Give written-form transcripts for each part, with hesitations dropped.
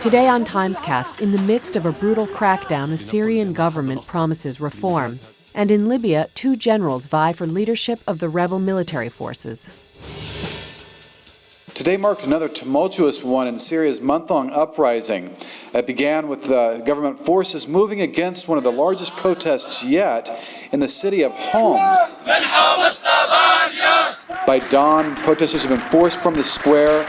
Today on TimesCast, in the midst of a brutal crackdown, the Syrian government promises reform. And in Libya, two generals vie for leadership of the rebel military forces. Today marked another tumultuous one in Syria's month-long uprising. It began with government forces moving against one of the largest protests yet in the city of Homs. By dawn, protesters have been forced from the square,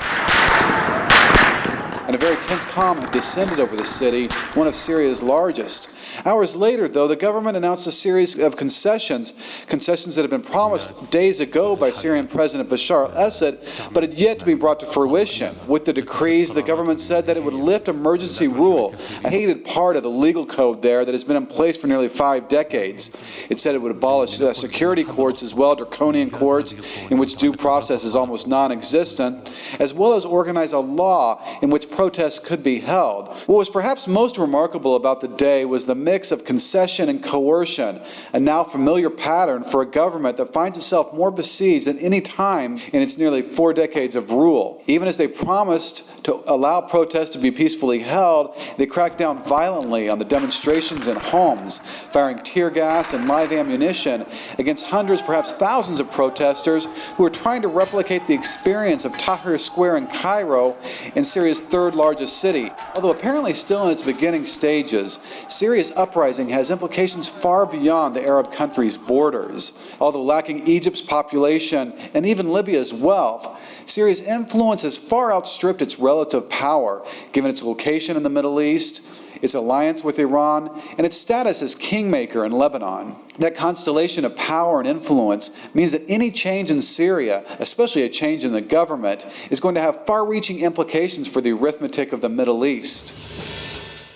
and a very tense calm had descended over the city, one of Syria's largest. Hours later, though, the government announced a series of concessions that had been promised days ago by Syrian President Bashar al-Assad, but had yet to be brought to fruition. With the decrees, the government said that it would lift emergency rule, a hated part of the legal code there that has been in place for nearly 5 decades. It said it would abolish security courts as well, draconian courts in which due process is almost non-existent, as well as organize a law in which protests could be held. What was perhaps most remarkable about the day was the mix of concession and coercion, a now familiar pattern for a government that finds itself more besieged than any time in its nearly 4 decades of rule. Even as they promised to allow protests to be peacefully held, they cracked down violently on the demonstrations in Homs, firing tear gas and live ammunition against hundreds, perhaps thousands of protesters who were trying to replicate the experience of Tahrir Square in Cairo, in Syria's third largest city. Although apparently still in its beginning stages, Syria's uprising has implications far beyond the Arab country's borders. Although lacking Egypt's population and even Libya's wealth, Syria's influence has far outstripped its relative power, given its location in the Middle East, its alliance with Iran, and its status as kingmaker in Lebanon. That constellation of power and influence means that any change in Syria, especially a change in the government, is going to have far-reaching implications for the arithmetic of the Middle East.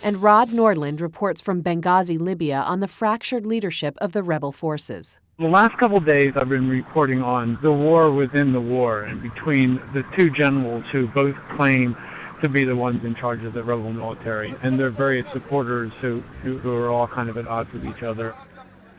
And Rod Nordland reports from Benghazi, Libya, on the fractured leadership of the rebel forces. The last couple of days I've been reporting on the war within the war and between the two generals who both claim to be the ones in charge of the rebel military and their various supporters who are all kind of at odds with each other.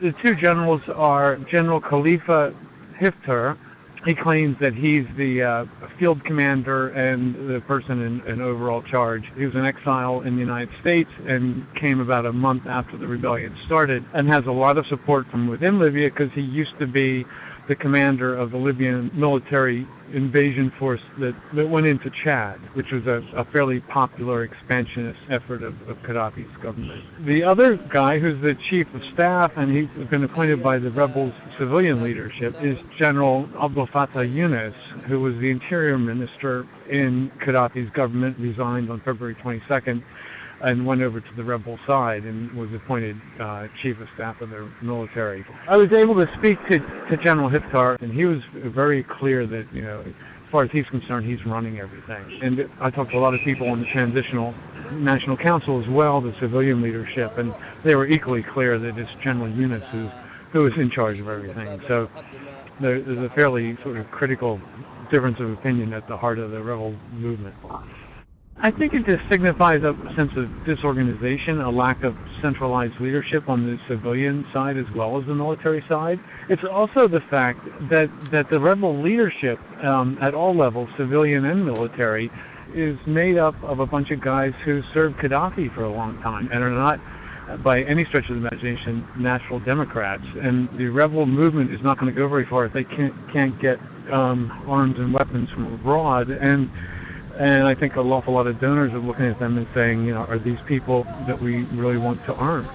The two generals are General Khalifa Hifter. He claims that he's the field commander and the person in overall charge. He was in exile in the United States and came about a month after the rebellion started and has a lot of support from within Libya because he used to be the commander of the Libyan military invasion force that went into Chad, which was a fairly popular expansionist effort of Gaddafi's government. The other guy, who's the chief of staff, and he's been appointed by the rebels' civilian leadership, is General Abdel Fattah Yunus, who was the interior minister in Gaddafi's government, resigned on February 22nd, and went over to the rebel side and was appointed chief of staff of their military. I was able to speak to General Hifter, and he was very clear that, as far as he's concerned, he's running everything. And I talked to a lot of people on the Transitional National Council as well, the civilian leadership, and they were equally clear that it's General Yunus who is in charge of everything. So there's a fairly sort of critical difference of opinion at the heart of the rebel movement. I think it just signifies a sense of disorganization, a lack of centralized leadership on the civilian side as well as the military side. It's also the fact that the rebel leadership at all levels, civilian and military, is made up of a bunch of guys who served Gaddafi for a long time and are not, by any stretch of the imagination, natural Democrats. And the rebel movement is not going to go very far if they can't get arms and weapons from abroad. And I think an awful lot of donors are looking at them and saying, are these people that we really want to arm?